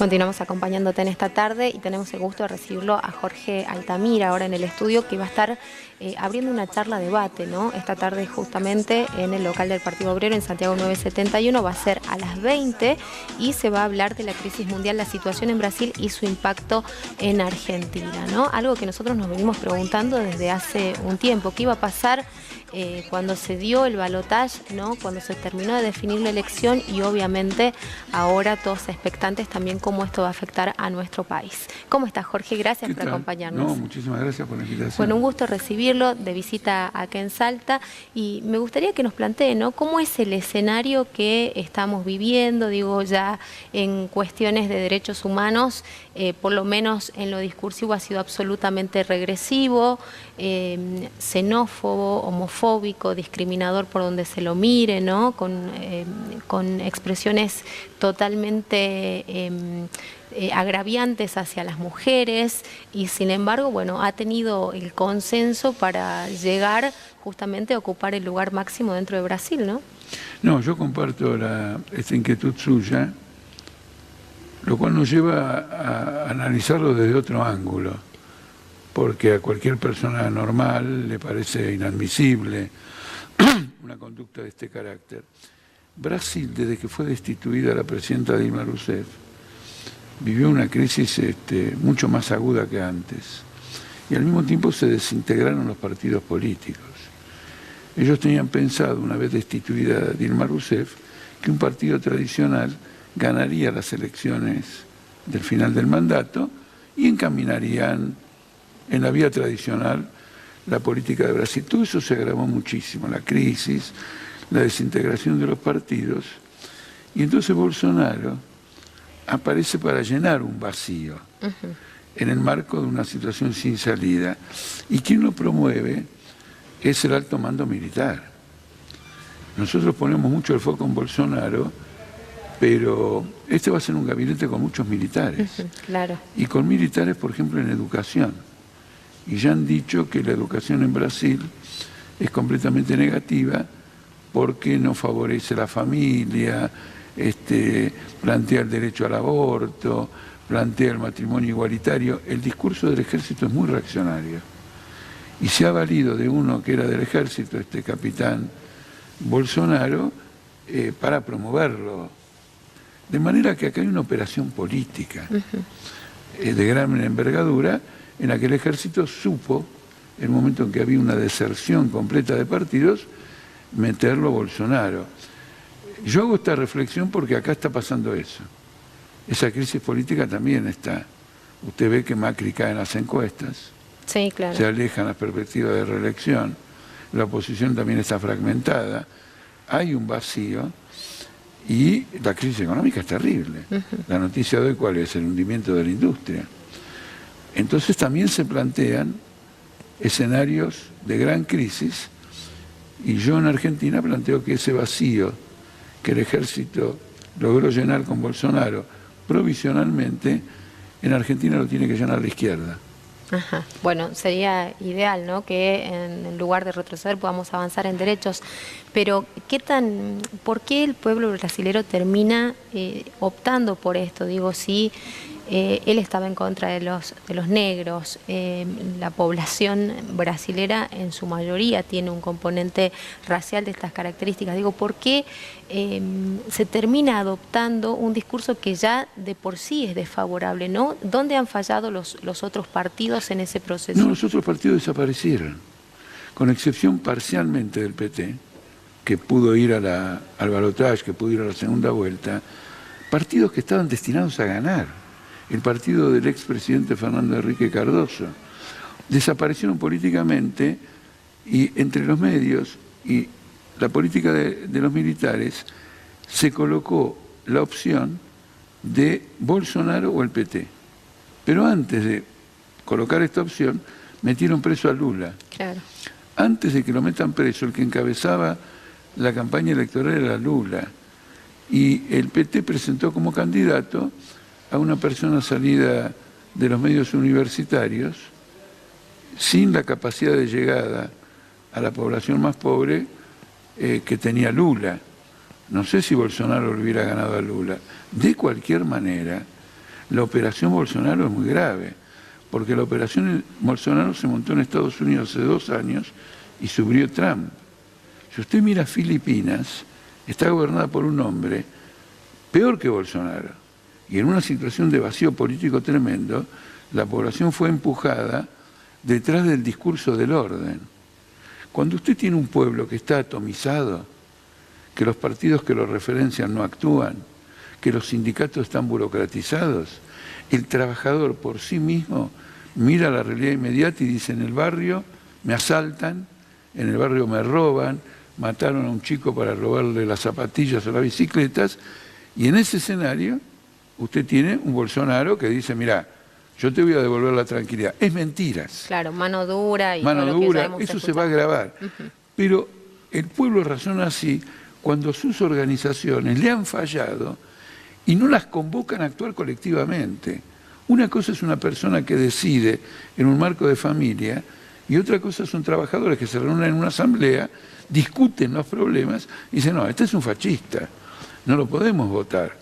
Continuamos acompañándote en esta tarde y tenemos el gusto de recibirlo a Jorge Altamira ahora en el estudio, que va a estar abriendo una charla debate, ¿no? Esta tarde justamente en el local del Partido Obrero en Santiago 971, va a ser a las 20 y se va a hablar de la crisis mundial, la situación en Brasil y su impacto en Argentina, ¿no? Algo que nosotros nos venimos preguntando desde hace un tiempo, ¿qué iba a pasar cuando se dio el balotaje, ¿no? Cuando se terminó de definir la elección y obviamente ahora todos expectantes también cómo esto va a afectar a nuestro país. ¿Cómo estás, Jorge? Gracias por acompañarnos. No, muchísimas gracias por la invitación. Bueno, un gusto recibirlo de visita acá en Salta y me gustaría que nos plantee, ¿no? ¿Cómo es el escenario que estamos viviendo? Digo, ya en cuestiones de derechos humanos, por lo menos en lo discursivo ha sido absolutamente regresivo, xenófobo, homofóbico, discriminador por donde se lo mire, ¿no? Con expresiones totalmente agraviantes hacia las mujeres y sin embargo, bueno, ha tenido el consenso para llegar justamente a ocupar el lugar máximo dentro de Brasil, ¿no? No, yo comparto esta inquietud suya, lo cual nos lleva a analizarlo desde otro ángulo, porque a cualquier persona normal le parece inadmisible una conducta de este carácter. Brasil, desde que fue destituida la presidenta Dilma Rousseff, vivió una crisis mucho más aguda que antes. Y al mismo tiempo se desintegraron los partidos políticos. Ellos tenían pensado, una vez destituida Dilma Rousseff, que un partido tradicional ganaría las elecciones del final del mandato y encaminarían en la vía tradicional la política de Brasil. Todo eso se agravó muchísimo, la crisis, la desintegración de los partidos. Y entonces Bolsonaro aparece para llenar un vacío en el marco de una situación sin salida. Y quien lo promueve es el alto mando militar. Nosotros ponemos mucho el foco en Bolsonaro, pero este va a ser un gabinete con muchos militares. Claro. Y con militares, por ejemplo, en educación. Y ya han dicho que la educación en Brasil es completamente negativa porque no favorece la familia, plantea el derecho al aborto, plantea el matrimonio igualitario. El discurso del ejército es muy reaccionario. Y se ha valido de uno que era del ejército, este capitán Bolsonaro, para promoverlo. De manera que acá hay una operación política de gran envergadura en la que el ejército supo, en el momento en que había una deserción completa de partidos, meterlo a Bolsonaro. Yo hago esta reflexión porque acá está pasando eso. Esa crisis política también está. Usted ve que Macri cae en las encuestas. Sí, claro. Se alejan las perspectivas de reelección. La oposición también está fragmentada. Hay un vacío y la crisis económica es terrible. La noticia de hoy, ¿cuál es? El hundimiento de la industria. Entonces también se plantean escenarios de gran crisis y yo en Argentina planteo que ese vacío que el ejército logró llenar con Bolsonaro provisionalmente, en Argentina lo tiene que llenar la izquierda. Ajá. Bueno, sería ideal, ¿no?, que en lugar de retroceder podamos avanzar en derechos, pero ¿por qué el pueblo brasilero termina optando por esto? Digo, si él estaba en contra de los negros, la población brasilera en su mayoría tiene un componente racial de estas características. Digo, ¿por qué se termina adoptando un discurso que ya de por sí es desfavorable, ¿no? ¿Dónde han fallado los otros partidos en ese proceso? No, los otros partidos desaparecieron, con excepción parcialmente del PT, que pudo ir al balotaje, que pudo ir a la segunda vuelta, partidos que estaban destinados a ganar. El partido del expresidente Fernando Henrique Cardoso, desaparecieron políticamente y entre los medios y la política de los militares se colocó la opción de Bolsonaro o el PT. Pero antes de colocar esta opción, metieron preso a Lula. Claro. Antes de que lo metan preso, el que encabezaba la campaña electoral era Lula. Y el PT presentó como candidato a una persona salida de los medios universitarios, sin la capacidad de llegada a la población más pobre que tenía Lula. No sé si Bolsonaro le hubiera ganado a Lula. De cualquier manera, la operación Bolsonaro es muy grave, porque la operación Bolsonaro se montó en Estados Unidos hace 2 años y subió Trump. Si usted mira Filipinas, está gobernada por un hombre peor que Bolsonaro, y en una situación de vacío político tremendo, la población fue empujada detrás del discurso del orden. Cuando usted tiene un pueblo que está atomizado, que los partidos que lo referencian no actúan, que los sindicatos están burocratizados, el trabajador por sí mismo mira la realidad inmediata y dice: en el barrio me asaltan, en el barrio me roban, mataron a un chico para robarle las zapatillas o las bicicletas, y en ese escenario usted tiene un Bolsonaro que dice: mirá, yo te voy a devolver la tranquilidad. Es mentiras. Claro, mano dura y mano todo lo que dura, sabemos eso escuchar. se va a grabar. Pero el pueblo razona así cuando sus organizaciones le han fallado y no las convocan a actuar colectivamente. Una cosa es una persona que decide en un marco de familia y otra cosa son trabajadores que se reúnen en una asamblea, discuten los problemas y dicen: no, este es un fascista, no lo podemos votar.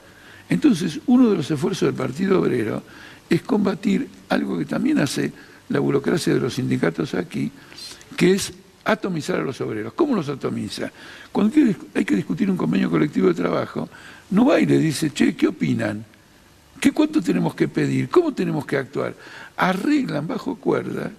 Entonces, uno de los esfuerzos del Partido Obrero es combatir algo que también hace la burocracia de los sindicatos aquí, que es atomizar a los obreros. ¿Cómo los atomiza? Cuando hay que discutir un convenio colectivo de trabajo, no va y le dice: che, ¿qué opinan? ¿Cuánto tenemos que pedir? ¿Cómo tenemos que actuar? Arreglan bajo cuerda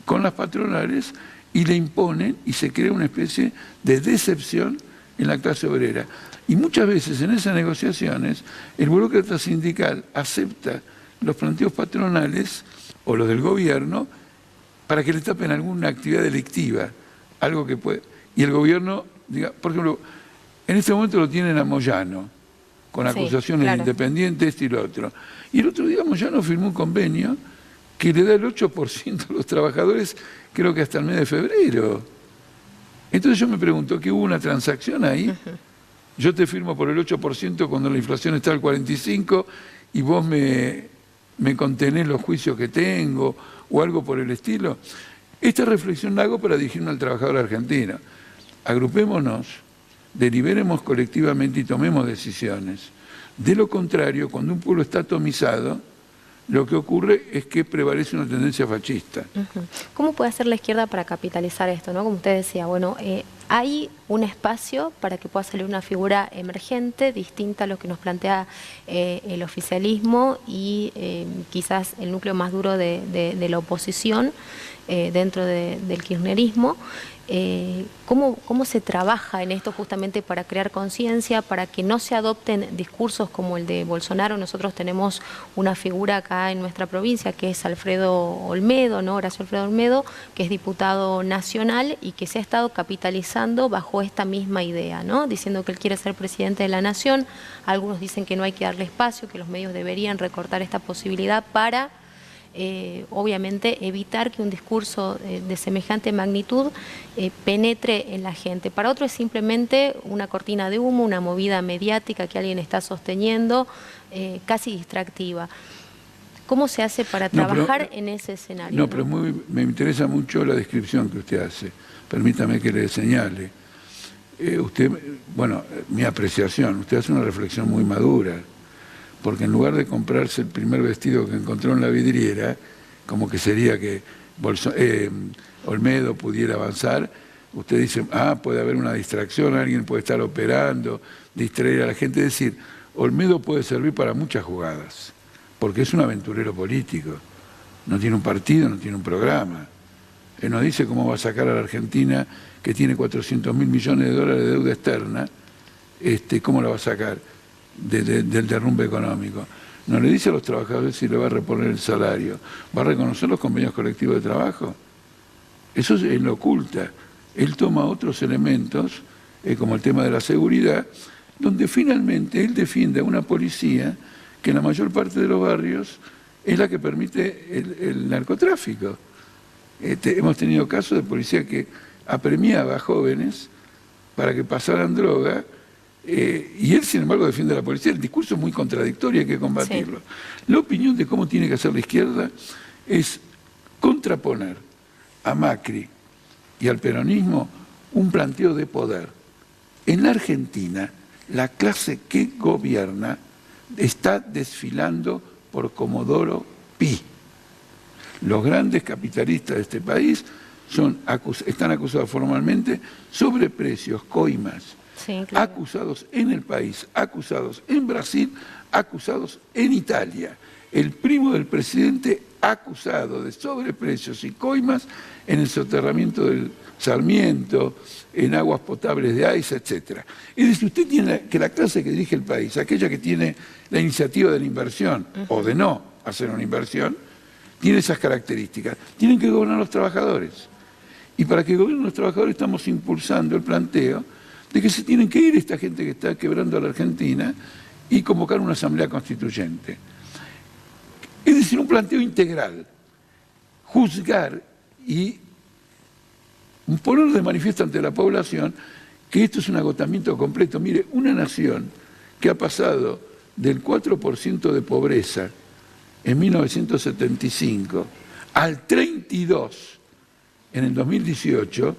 con las patronales y le imponen, y se crea una especie de decepción en la clase obrera. Y muchas veces en esas negociaciones el burócrata sindical acepta los planteos patronales o los del gobierno para que le tapen alguna actividad delictiva, algo que puede. Y el gobierno, diga, por ejemplo, en este momento lo tienen a Moyano, con acusaciones independientes, esto y lo otro. Y el otro día Moyano firmó un convenio que le da el 8% a los trabajadores, creo que hasta el mes de febrero. Entonces yo me pregunto, ¿qué hubo una transacción ahí? Yo te firmo por el 8% cuando la inflación está al 45% y vos me contenés los juicios que tengo o algo por el estilo. Esta reflexión la hago para dirigirme al trabajador argentino. Agrupémonos, deliberemos colectivamente y tomemos decisiones. De lo contrario, cuando un pueblo está atomizado, lo que ocurre es que prevalece una tendencia fascista. ¿Cómo puede hacer la izquierda para capitalizar esto, ¿no? Como usted decía, bueno, hay un espacio para que pueda salir una figura emergente, distinta a lo que nos plantea el oficialismo y quizás el núcleo más duro de la oposición dentro del kirchnerismo. ¿Cómo se trabaja en esto justamente para crear conciencia, para que no se adopten discursos como el de Bolsonaro? Nosotros tenemos una figura acá en nuestra provincia que es Alfredo Olmedo, ¿no? Horacio Alfredo Olmedo, que es diputado nacional y que se ha estado capitalizando bajo esta misma idea, ¿no? Diciendo que él quiere ser presidente de la nación. Algunos dicen que no hay que darle espacio, que los medios deberían recortar esta posibilidad para obviamente evitar que un discurso de semejante magnitud penetre en la gente. Para otro es simplemente una cortina de humo, una movida mediática que alguien está sosteniendo, casi distractiva. ¿Cómo se hace para trabajar en ese escenario? No, pero me interesa mucho la descripción que usted hace. Permítame que le señale. Usted, bueno, mi apreciación, usted hace una reflexión muy madura. Porque en lugar de comprarse el primer vestido que encontró en la vidriera, como que sería que Olmedo pudiera avanzar, usted dice: puede haber una distracción, alguien puede estar operando, distraer a la gente. Es decir, Olmedo puede servir para muchas jugadas, porque es un aventurero político, no tiene un partido, no tiene un programa. Él nos dice cómo va a sacar a la Argentina, que tiene 400.000 millones de dólares de deuda externa, ¿cómo la va a sacar del derrumbe económico? No le dice a los trabajadores si le va a reponer el salario, va a reconocer los convenios colectivos de trabajo. Eso él lo oculta. Él toma otros elementos, como el tema de la seguridad, donde finalmente él defiende a una policía que en la mayor parte de los barrios es la que permite el narcotráfico. Hemos tenido casos de policía que apremiaba a jóvenes para que pasaran droga. Y él, sin embargo, defiende a la policía. El discurso es muy contradictorio, hay que combatirlo. Sí. La opinión de cómo tiene que hacer la izquierda es contraponer a Macri y al peronismo un planteo de poder. En la Argentina, la clase que gobierna está desfilando por Comodoro Pi. Los grandes capitalistas de este país están acusados formalmente sobre precios, coimas, sí, claro, acusados en el país, acusados en Brasil, acusados en Italia. El primo del presidente acusado de sobreprecios y coimas en el soterramiento del Sarmiento, en aguas potables de AISA, etc. Es decir, usted tiene que la clase que dirige el país, aquella que tiene la iniciativa de la inversión o de no hacer una inversión, tiene esas características. Tienen que gobernar los trabajadores. Y para que gobiernen los trabajadores estamos impulsando el planteo de que se tienen que ir esta gente que está quebrando a la Argentina y convocar una asamblea constituyente. Es decir, un planteo integral, juzgar y poner de manifiesto ante la población que esto es un agotamiento completo. Mire, una nación que ha pasado del 4% de pobreza en 1975 al 32% en el 2018,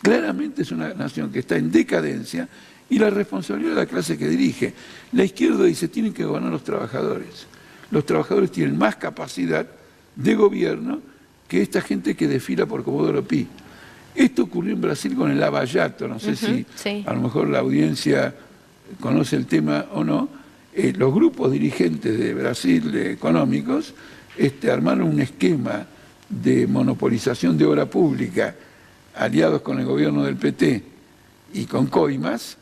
claramente es una nación que está en decadencia y la responsabilidad de la clase que dirige. La izquierda dice, tienen que gobernar los trabajadores. Los trabajadores tienen más capacidad de gobierno que esta gente que desfila por Comodoro Pi. Esto ocurrió en Brasil con el Lava Jato, no sé si sí, a lo mejor la audiencia conoce el tema o no. Los grupos dirigentes de Brasil económicos armaron un esquema de monopolización de obra pública aliados con el gobierno del PT y con coimas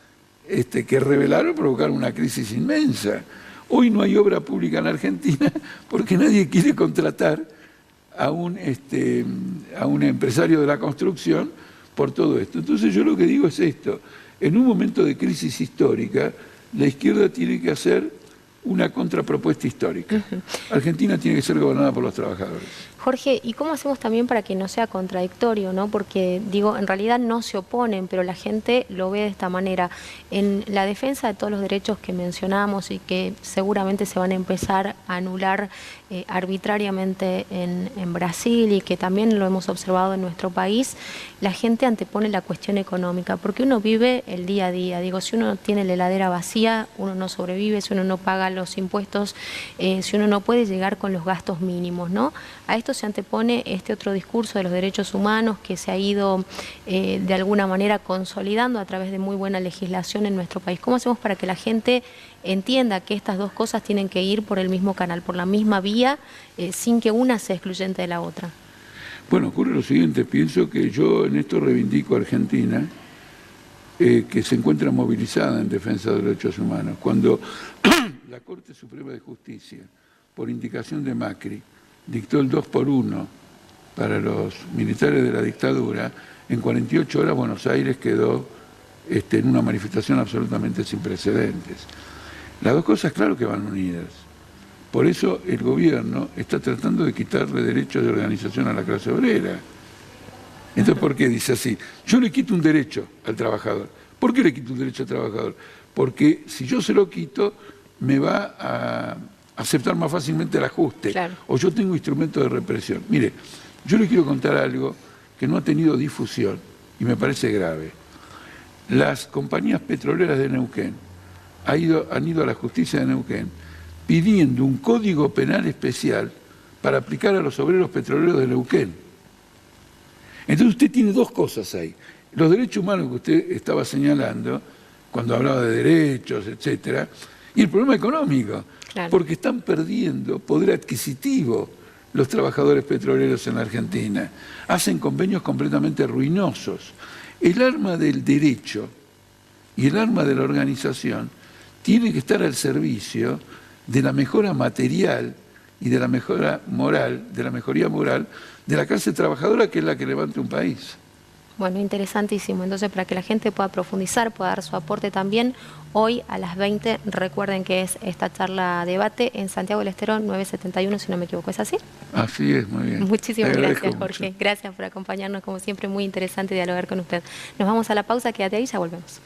que revelaron provocar una crisis inmensa. Hoy no hay obra pública en Argentina porque nadie quiere contratar a un empresario de la construcción por todo esto. Entonces yo lo que digo es esto, en un momento de crisis histórica, la izquierda tiene que hacer una contrapropuesta histórica. Argentina tiene que ser gobernada por los trabajadores. Jorge, ¿y cómo hacemos también para que no sea contradictorio, ¿no? Porque, digo, en realidad no se oponen, pero la gente lo ve de esta manera. En la defensa de todos los derechos que mencionamos y que seguramente se van a empezar a anular arbitrariamente en Brasil y que también lo hemos observado en nuestro país, la gente antepone la cuestión económica, porque uno vive el día a día. Digo, si uno tiene la heladera vacía, uno no sobrevive, si uno no paga los impuestos, si uno no puede llegar con los gastos mínimos, ¿no? A esto se antepone este otro discurso de los derechos humanos que se ha ido de alguna manera consolidando a través de muy buena legislación en nuestro país. ¿Cómo hacemos para que la gente entienda que estas dos cosas tienen que ir por el mismo canal, por la misma vía, sin que una sea excluyente de la otra? Bueno, ocurre lo siguiente, pienso que yo en esto reivindico a Argentina, que se encuentra movilizada en defensa de los derechos humanos. Cuando la Corte Suprema de Justicia, por indicación de Macri, dictó el 2x1 para los militares de la dictadura, en 48 horas Buenos Aires quedó en una manifestación absolutamente sin precedentes. Las dos cosas claro que van unidas. Por eso el gobierno está tratando de quitarle derechos de organización a la clase obrera. Entonces, ¿por qué dice así? Yo le quito un derecho al trabajador. ¿Por qué le quito un derecho al trabajador? Porque si yo se lo quito, me va a aceptar más fácilmente el ajuste. Claro. O yo tengo instrumentos de represión. Mire, yo le quiero contar algo que no ha tenido difusión y me parece grave. Las compañías petroleras de Neuquén han ido a la justicia de Neuquén pidiendo un código penal especial para aplicar a los obreros petroleros de Neuquén. Entonces usted tiene dos cosas ahí. Los derechos humanos que usted estaba señalando, cuando hablaba de derechos, etcétera, y el problema económico, claro, porque están perdiendo poder adquisitivo los trabajadores petroleros en la Argentina. Hacen convenios completamente ruinosos. El arma del derecho y el arma de la organización tiene que estar al servicio de la mejora material y de la mejora moral, de la mejoría moral de la clase trabajadora, que es la que levanta un país. Bueno, interesantísimo. Entonces, para que la gente pueda profundizar, pueda dar su aporte también, hoy a las 20, recuerden que es esta charla debate en Santiago del Estero 971, si no me equivoco, ¿es así? Así es, muy bien. Muchísimas gracias, Jorge. Gracias por acompañarnos, como siempre, muy interesante dialogar con usted. Nos vamos a la pausa, quédate ahí, ya volvemos.